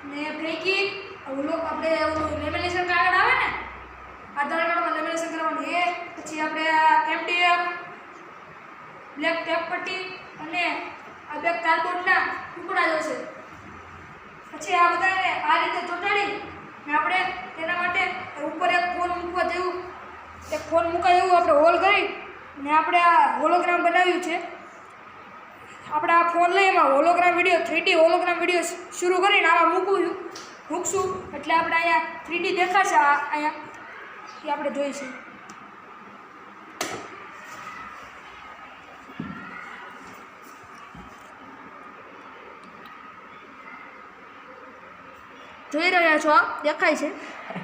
ને ફેંકી ઓલો આપણે લેમિનેશન કાગળ આવે ને આધાર કાર્ડમાં લેમિનેશન કરવાનું એ પછી આપણે આ MDF બ્લેક ટેપ પટ્ટી અને આ બે કાર્ડબોર્ડના ટુકડા જોશે પછી આ બધાને આ રીતે ચોંટાડી ને આપણે તેના માટે ઉપર એક ફોન મૂકવા જેવું આપણે હોલ કરી ને આપણે આ હોલોગ્રામ બનાવ્યું છે આપણે આ ફોન લઈ એમાં hologram video 3D hologram video શરૂ કરીને આમાં મૂકશું એટલે આપણે અહીંયા 3D દેખાશે અહીંયા એ આપણે જોઈશું જોઈ રહ્યા છો દેખાય છે